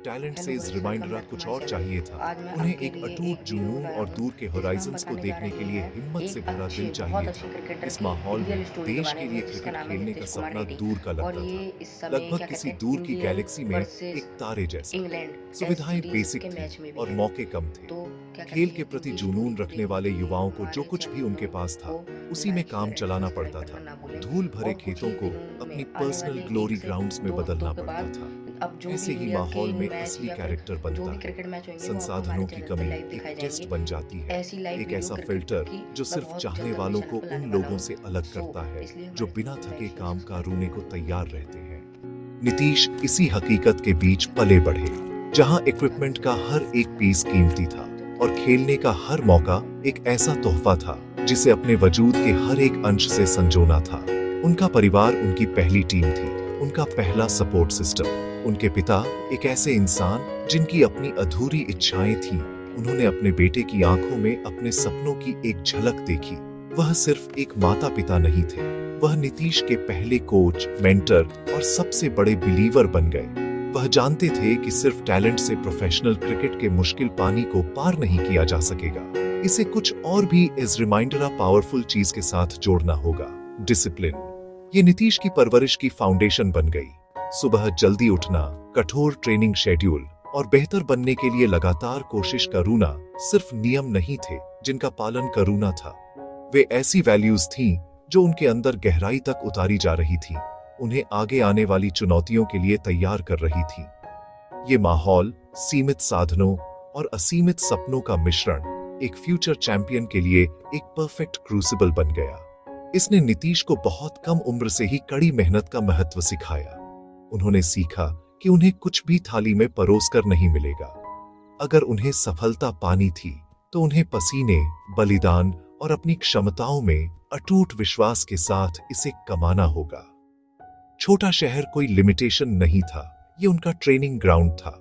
Talent से hello इस guys, welcome रिमाइंडरा back to कुछ माय और चैनल। चाहिए तो था। आज मैं उन्हें आपके एक लिए एक अटूट वीडियो जुनून लाया और हूँ दूर के जिसमें हम होराइजन्स को बताने जा देखने रहे के लिए हैं हिम्मत से एक भरा दिल अच्छे चाहिए बहुत अच्छे था। क्रिकेटर इस की माहौल रियल में स्टोरी के देश बारे के लिए में जिसका क्रिकेट नाम है खेलने का नीतीश कुमार सपना रेड्डी। दूर का और लगता था, ये इस समय लगभग क्या कहते किसी हैं दूर की इंडियन गैलेक्सी में वर्सेस एक तारे जैसा। इंग्लैंड टेस्ट सुविधाएं सीरीज बेसिक के थीं मैच में भी और है। मौके कम थे। तो क्या कहते खेल के हैं प्रति इनकी जुनून स्टोरी को रखने देखने वाले के लिए युवाओं को जो हमारे कुछ भी चैनल उनके पास था, को उसी में लाइक काम शेयर एंड चलाना सब्सक्राइब पड़ता करना था। ना भूलें। धूल भरे और कुछ खेतों ही को दिनों अपनी में आने पर्सनल वाले एक ग्लोरी से ग्राउंड्स में दो हफ्तों बदलना के पड़ता बाद था। अब जो भी ऐसे ही इंडिया के माहौल में मैच असली या फिर कैरेक्टर जो बनता भी है। क्रिकेट मैच होंगे वो आपको हमारे संसाधनों की चैनल पे कमी लाइव एक दिखाए टेस्ट जाएंगे। बन जाती है। ऐसी लाइव एक वीडियो ऐसा क्रिकेट फिल्टर की जो मैं सिर्फ बहुत चाहने जल्द अपने वालों चैनल को पर उन लाने वाला लोगों हूँ। से अलग सो करता है इसलिए जो हमारे बिना चैनल को थके लाइक शेयर काम का सब्सक्राइब रोने को करना ना तैयार भूलें। रहते हैं। नीतीश इसी हकीकत के बीच पले बढ़े, जहां इक्विपमेंट का हर एक पीस कीमती था और खेलने का हर मौका एक ऐसा तोहफा था जिसे अपने वजूद के हर एक अंश से संजोना था। उनका परिवार उनकी पहली टीम थी, उनका पहला सपोर्ट सिस्टम। उनके पिता एक ऐसे इंसान जिनकी अपनी अधूरी इच्छाएं थीं। उन्होंने अपने बेटे की आंखों में अपने सपनों की एक झलक देखी। वह सिर्फ एक माता पिता नहीं थे, वह नीतीश के पहले कोच, मेंटर और सबसे बड़े बिलीवर बन गए। वह जानते थे कि सिर्फ टैलेंट से प्रोफेशनल क्रिकेट के मुश्किल पानी को पार नहीं किया जा सकेगा। इसे कुछ और भी इस रिमाइंडर पावरफुल चीज के साथ जोड़ना होगा, डिसिप्लिन। ये नीतीश की परवरिश की फाउंडेशन बन गई। सुबह जल्दी उठना, कठोर ट्रेनिंग शेड्यूल और बेहतर बनने के लिए लगातार कोशिश करूना सिर्फ नियम नहीं थे जिनका पालन करूना था। वे ऐसी वैल्यूज थीं जो उनके अंदर गहराई तक उतारी जा रही थी, उन्हें आगे आने वाली चुनौतियों के लिए तैयार कर रही थी। ये माहौल सीमित साधनों और असीमित सपनों का मिश्रण एक फ्यूचर चैंपियन के लिए एक परफेक्ट क्रूसिबल बन गया। इसने नीतीश को बहुत कम उम्र से ही कड़ी मेहनत का महत्व सिखाया। उन्होंने सीखा कि उन्हें कुछ भी थाली में परोस कर नहीं मिलेगा। अगर उन्हें सफलता पानी थी तो उन्हें पसीने, बलिदान और अपनी क्षमताओं में अटूट विश्वास के साथ इसे कमाना होगा। छोटा शहर कोई लिमिटेशन नहीं था, ये उनका ट्रेनिंग ग्राउंड था।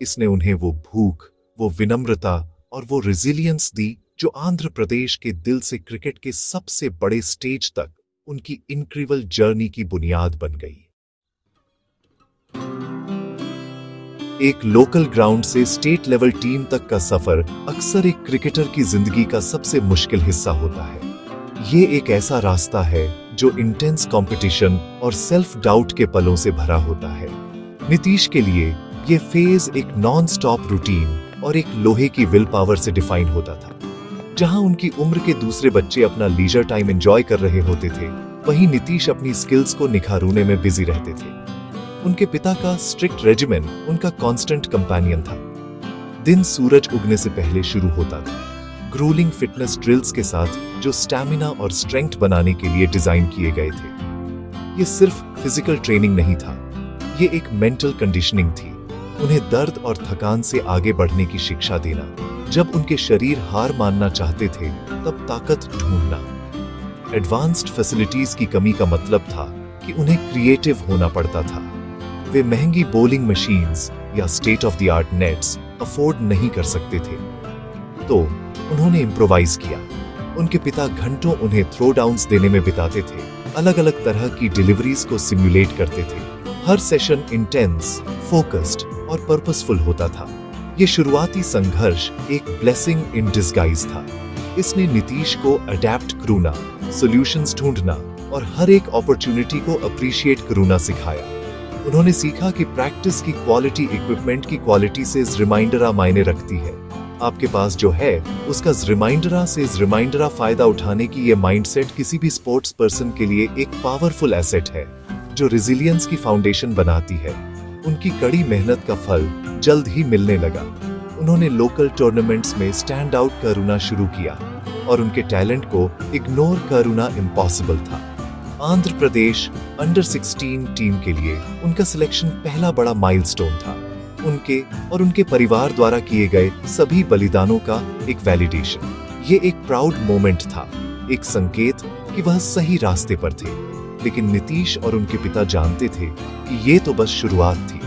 इसने उन्हें वो भूख, वो विनम्रता और वो रेजिलियंस दी जो आंध्र प्रदेश के दिल से क्रिकेट के सबसे बड़े स्टेज तक उनकी इनक्रेडिबल जर्नी की बुनियाद बन गई। एक लोकल ग्राउंड से स्टेट लेवल टीम तक का सफर अक्सर एक क्रिकेटर की जिंदगी का सबसे मुश्किल हिस्सा होता है। ये एक ऐसा रास्ता है जो इंटेंस कंपटीशन और सेल्फ डाउट के पलों से भरा होता है। नीतीश के लिए ये फेज एक नॉन स्टॉप रूटीन और एक लोहे की विल पावर से डिफाइन होता था। जहां उनकी उम्र के दूसरे बच्चे अपना लीजर टाइम एंजॉय कर रहे होते थे, वहीं नीतीश अपनी स्किल्स को निखारने में बिजी रहते थे। उनके पिता का स्ट्रिक्ट रेजिमेन उनका कांस्टेंट कंपेनियन था। दिन सूरज उगने से पहले शुरू होता था, ग्रूलिंग फिटनेस ड्रिल्स के साथ जो स्टैमिना और स्ट्रेंथ बनाने के लिए डिजाइन किए गए थे। ये सिर्फ फिजिकल ट्रेनिंग नहीं था, ये एक मेंटल कंडीशनिंग थी। उन्हें दर्द और थकान से आगे बढ़ने की शिक्षा देना। जब उनके शरीर हार मानना चाहते थे, तब ताकत ढूंढना। एडवांस्ड फैसिलिटीज की कमी का मतलब था कि उन्हें क्रिएटिव होना पड़ता था। वे महंगी बॉलिंग मशीन्स या state of the art nets afford नहीं कर सकते थे, तो उन्होंने इम्प्रोवाइज किया। उनके पिता घंटों उन्हें थ्रो डाउन्स देने में बिताते थे, अलग अलग तरह की डिलीवरीज को सिमुलेट करते थे। हर सेशन इंटेंस, फोकस्ड और पर्पसफुल होता था। ये शुरुआती संघर्ष एक ब्लेसिंग इन डिस्गाइज था। इसने नीतीश को अडेप्ट करना, सॉल्यूशंस ढूंढना और हर एक अपॉर्चुनिटी को अप्रिशिएट करना सिखाया। उन्होंने सीखा कि प्रैक्टिस की क्वालिटी इक्विपमेंट की क्वालिटी से रिमाइंडर मायने रखती है। आपके पास जो है उसका रिमाइंडर फायदा उठाने की ये माइंडसेट किसी भी स्पोर्ट्स पर्सन के लिए एक पावरफुल एसेट है जो रेजिलियंस की फाउंडेशन बनाती है। उनकी कड़ी मेहनत का फल जल्द ही मिलने लगा। उन्होंने लोकल टूर्नामेंट्स में स्टैंड आउट करना शुरू किया और उनके टैलेंट को इग्नोर करना इम्पॉसिबल था। आंध्र प्रदेश अंडर 16 टीम के लिए उनका सिलेक्शन पहला बड़ा माइलस्टोन था। उनके और उनके परिवार द्वारा किए गए सभी बलिदानों का एक वैलिडेशन। ये एक प्राउड मोमेंट था, एक संकेत कि वह सही रास्ते पर थे। लेकिन नीतीश और उनके पिता जानते थे कि ये तो बस शुरुआत थी।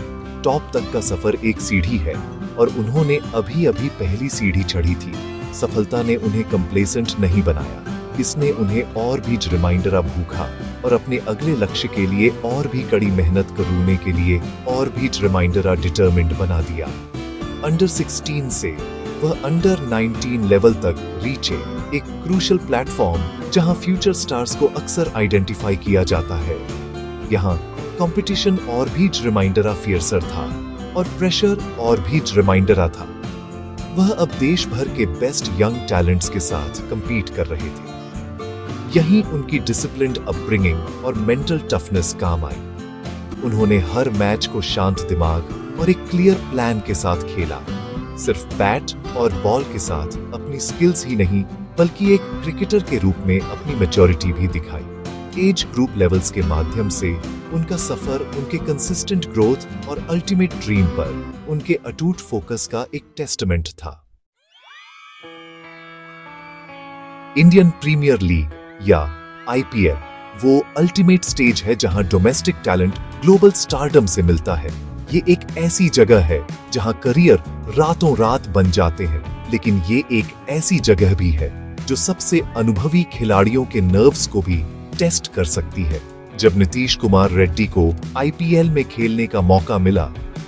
टॉप तक का सफर एक सीढ़ी है और उन्होंने अभी अभी पहली सीढ़ी चढ़ी थी। सफलता ने उन्हें कंप्लेसेंट नहीं बनाया, इसने उन्हें और भी रिमाइंडर भूखा और अपने अगले लक्ष्य के लिए और भी कड़ी मेहनत करने के लिए और भी रिमाइंडर डिटरमिन्ड बना दिया। अंडर 16 से वह अंडर 19 लेवल तक रीचे, एक क्रूशल प्लेटफॉर्म जहां फ्यूचर स्टार्स को अक्सर आइडेंटिफाई किया जाता है। यहाँ कंपटीशन और भी रिमाइंडर फियर्सर था और प्रेशर और भी रिमाइंडर था। वह अब देश भर के बेस्ट यंग टैलेंट्स के साथ compete कर रहे थे। यहीं उनकी डिसिप्लिन्ड अपब्रिंगिंग और मेंटल टफनेस काम आई। उन्होंने हर मैच को शांत दिमाग और एक क्लियर प्लान के साथ खेला, सिर्फ बैट और बॉल के साथ अपनी स्किल्स ही नहीं बल्कि एक क्रिकेटर के रूप में अपनी मैच्योरिटी भी दिखाई। एज ग्रुप लेवल्स के माध्यम से उनका सफर उनके कंसिस्टेंट ग्रोथ और अल्टीमेट ड्रीम पर उनके अटूट फोकस का एक टेस्टमेंट था। इंडियन प्रीमियर लीग या आईपीएल वो अल्टीमेट स्टेज है जहां डोमेस्टिक टैलेंट ग्लोबल स्टारडम से मिलता है। ये एक ऐसी जगह है जहां करियर रातों रात बन जाते हैं, लेकिन ये एक ऐसी जगह भी है जो सबसे अनुभवी खिलाड़ियों के नर्व्स को भी टेस्ट कर सकती है। जब नीतीश कुमार रेड्डी को आईपीएल में खेलने का मौका मिला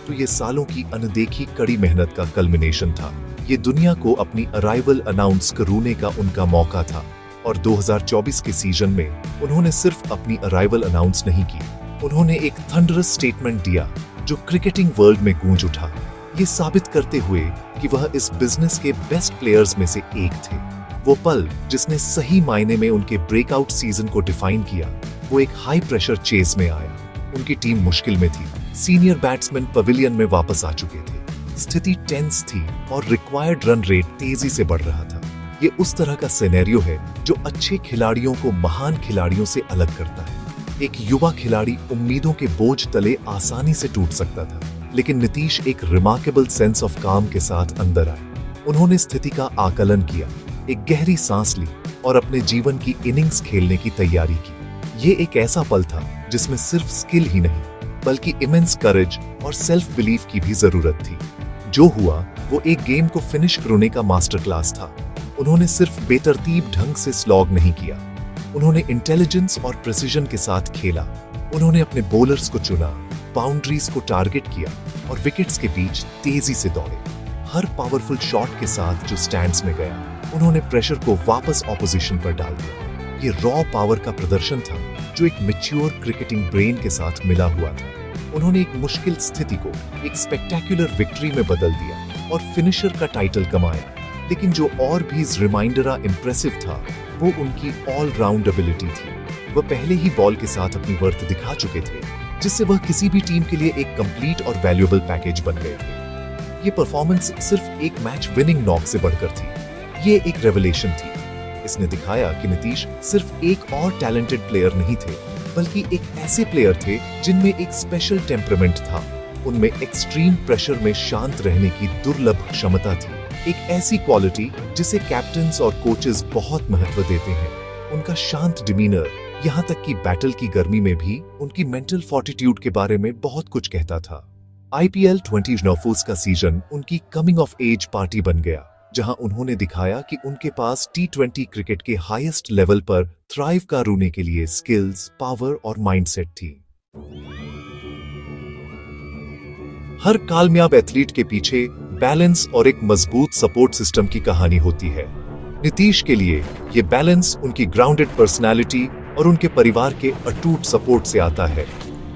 तो ये सालों की अनदेखी कड़ी मेहनत का कल्मिनेशन था। ये दुनिया को अपनी अराइवल अनाउंस करने का उनका मौका था और 2024 के सीजन में उन्होंने सिर्फ अपनी अराइवल अनाउंस नहीं की, उन्होंने एक थंडरस स्टेटमेंट दिया जो क्रिकेटिंग वर्ल्ड में गूंज उठा, ये साबित करते हुए कि वह इस बिजनेस के बेस्ट प्लेयर्स में से एक थे। वो पल जिसने सही मायने में उनके ब्रेकआउट सीजन को डिफाइन किया, वो एक हाई प्रेशर चेस में आया। उनकी टीम मुश्किल में थी, सीनियर बैट्समैन पवेलियन में वापस आ चुके थे, स्थिति टेंस थी और रिक्वायर्ड रन रेट तेजी से बढ़ रहा था। ये उस तरह का सिनेरियो है जो अच्छे खिलाड़ियों को महान खिलाड़ियों से अलग करता है। एक युवा खिलाड़ी उम्मीदों के बोझ तले आसानी से टूट सकता था, लेकिन नीतीश एक रिमार्केबल सेंस ऑफ काम के साथ अंदर आए। उन्होंने स्थिति का आकलन किया, एक गहरी सांस ली और अपने जीवन की इनिंग्स खेलने की तैयारी की। ये एक ऐसा पल था जिसमें सिर्फ स्किल ही नहीं बल्कि इमेंस करेज और सेल्फ बिलीफ की भी जरूरत थी। जो हुआ वो एक गेम को फिनिश करने का मास्टर क्लास था। उन्होंने सिर्फ बेतरतीब ढंग से स्लॉग नहीं किया, उन्होंने इंटेलिजेंस और प्रिसीजन के साथ खेला। उन्होंने अपने बॉलर्स को चुना, बाउंड्रीज को टारगेट किया और विकेट्स के बीच तेजी से दौड़े। हर पावरफुल शॉट के साथ जो स्टैंड्स में गया, उन्होंने प्रेशर को वापस ऑपोजिशन पर डाल दिया। ये रॉ पावर का प्रदर्शन था जो एक मैच्योर क्रिकेटिंग ब्रेन के साथ मिला हुआ था। उन्होंने एक मुश्किल स्थिति को एक स्पेक्टेक्युलर विक्ट्री में बदल दिया और फिनिशर का टाइटल कमाया। लेकिन जो और भी रिमाइंडर इम्प्रेसिव था वो उनकी ऑल राउंड एबिलिटी थी। वह पहले ही बॉल के साथ अपनी वर्थ दिखा चुके थे, जिससे वह किसी भी टीम के लिए एक कंप्लीट और वैल्यूएबल पैकेज बन गए थे। ये परफॉर्मेंस सिर्फ एक मैच विनिंग नॉक से बढ़कर थी, ये एक रेवलेशन थी। इसने दिखाया कि नीतीश सिर्फ एक और टैलेंटेड प्लेयर नहीं थे, बल्कि एक ऐसे प्लेयर थे जिनमें एक स्पेशल टेम्परामेंट था। उनमें एक्सट्रीम प्रेशर में शांत रहने की दुर्लभ क्षमता थी, एक ऐसी क्वालिटी जिसे कैप्टन्स और कोचेस बहुत महत्व देते हैं। उनका शांत डिमीनर, यहाँ तक कि बैटल की गर्मी में भी उनकी मेंटल फोर्टिट्यूड के बारे में बहुत कुछ कहता था। आईपीएल 2024 का सीजन उनकी कमिंग ऑफ एज पार्टी बन गया, जहां उन्होंने दिखाया कि उनके पास टी20 क्रिकेट के हाईएस्ट लेवल पर थ्राइव करने के लिए स्किल्स, पावर और माइंडसेट थी। हर कामयाब एथलीट के पीछे बैलेंस और एक मजबूत सपोर्ट सिस्टम की कहानी होती है। नीतीश के लिए ये बैलेंस उनकी ग्राउंडेड पर्सनालिटी और उनके परिवार के अटूट सपोर्ट से आता है।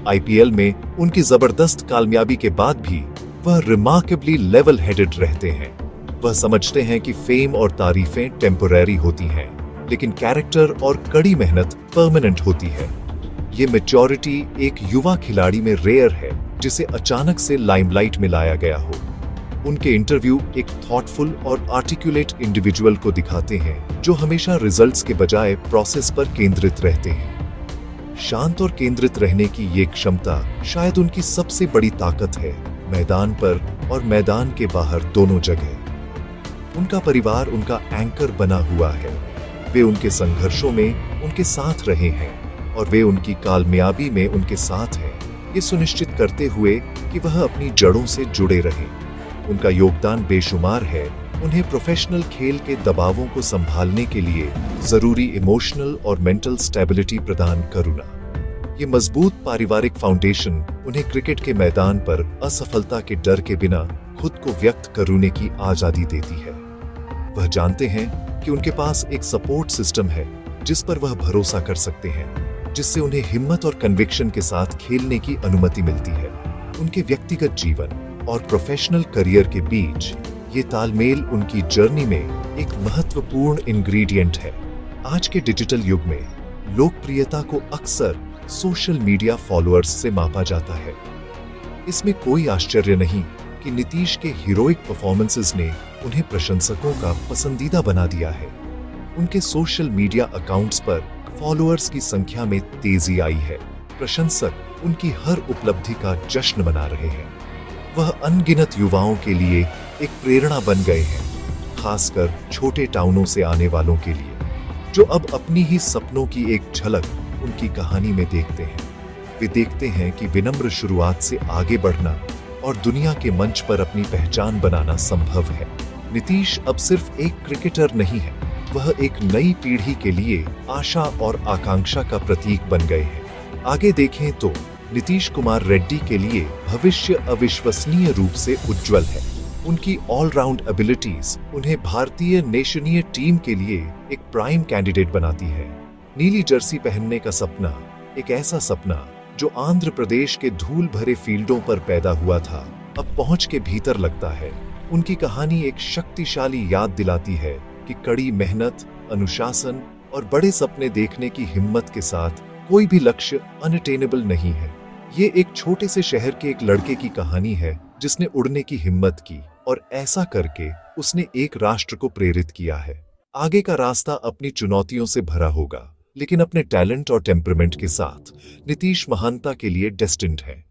आईपीएल में उनकी जबरदस्त कामयाबी के बाद भी वह रिमार्केबली लेवल हेडेड रहते हैं। वह समझते हैं कि फेम और तारीफें टेम्पररी होती हैं, लेकिन कैरेक्टर और कड़ी मेहनत परमानेंट होती है। ये मैच्योरिटी एक युवा खिलाड़ी में रेयर है जिसे अचानक से लाइमलाइट में लाया गया हो। उनके इंटरव्यू एक थॉटफुल और आर्टिकुलेट इंडिविजुअल को दिखाते हैं जो हमेशा रिजल्ट्स के बजाय प्रोसेस पर केंद्रित रहते हैं। शांत और केंद्रित रहने की ये क्षमता शायद उनकी सबसे बड़ी ताकत है, मैदान पर और मैदान के बाहर दोनों जगह। उनका परिवार उनका एंकर बना हुआ है। वे उनके संघर्षों में उनके साथ रहे हैं और वे उनकी कामयाबी में उनके साथ हैं, ये सुनिश्चित करते हुए कि वह अपनी जड़ों से जुड़े रहें। उनका योगदान बेशुमार है, उन्हें प्रोफेशनल खेल के दबावों को संभालने के लिए जरूरी इमोशनल और मेंटल स्टेबिलिटी प्रदान करूना। ये मजबूत पारिवारिक फाउंडेशन उन्हें क्रिकेट के मैदान पर असफलता के डर के बिना खुद को व्यक्त करने की आजादी देती है। वह जानते हैं कि उनके पास एक सपोर्ट सिस्टम है जिस पर वह भरोसा कर सकते हैं, जिससे उन्हें हिम्मत और कन्विक्शन के साथ खेलने की अनुमति मिलती है। उनके व्यक्तिगत जीवन और प्रोफेशनल करियर के बीच ये तालमेल उनकी जर्नी में एक महत्वपूर्ण इंग्रेडिएंट है। आज के डिजिटल युग में लोकप्रियता को अक्सर सोशल मीडिया फॉलोअर्स से मापा जाता है। इसमें कोई आश्चर्य नहीं कि नीतीश के हीरोइक परफॉर्मेंसेस ने उन्हें प्रशंसकों का पसंदीदा बना दिया है। उनके सोशल मीडिया अकाउंट्स पर फॉलोअर्स की संख्या में तेजी आई है। प्रशंसक उनकी हर उपलब्धि का जश्न मना रहे हैं। वह अनगिनत युवाओं के लिए एक प्रेरणा बन गए हैं, खासकर छोटे टाउनों से आने वालों के लिए, जो अब अपनी ही सपनों की एक झलक उनकी कहानी में देखते हैं। वे देखते हैं कि विनम्र शुरुआत से आगे बढ़ना और दुनिया के मंच पर अपनी पहचान बनाना संभव है। नीतीश अब सिर्फ एक क्रिकेटर नहीं है, वह एक नई पीढ़ी के लिए आशा और आकांक्षा का प्रतीक बन गए हैं। आगे देखें तो नीतीश कुमार रेड्डी के लिए भविष्य अविश्वसनीय रूप से उज्जवल है। उनकी ऑलराउंड एबिलिटीज उन्हें भारतीय नेशनल टीम के लिए एक प्राइम कैंडिडेट बनाती है। नीली जर्सी पहनने का सपना, एक ऐसा सपना जो आंध्र प्रदेश के धूल भरे फील्डों पर पैदा हुआ था, अब पहुंच के भीतर लगता है। उनकी कहानी एक शक्तिशाली याद दिलाती है कि कड़ी मेहनत, अनुशासन और बड़े सपने देखने की हिम्मत के साथ कोई भी लक्ष्य अनअटेनेबल नहीं है। ये एक छोटे से शहर के एक लड़के की कहानी है जिसने उड़ने की हिम्मत की और ऐसा करके उसने एक राष्ट्र को प्रेरित किया है। आगे का रास्ता अपनी चुनौतियों से भरा होगा, लेकिन अपने टैलेंट और टेम्परामेंट के साथ नीतीश महानता के लिए डेस्टिन्ड है।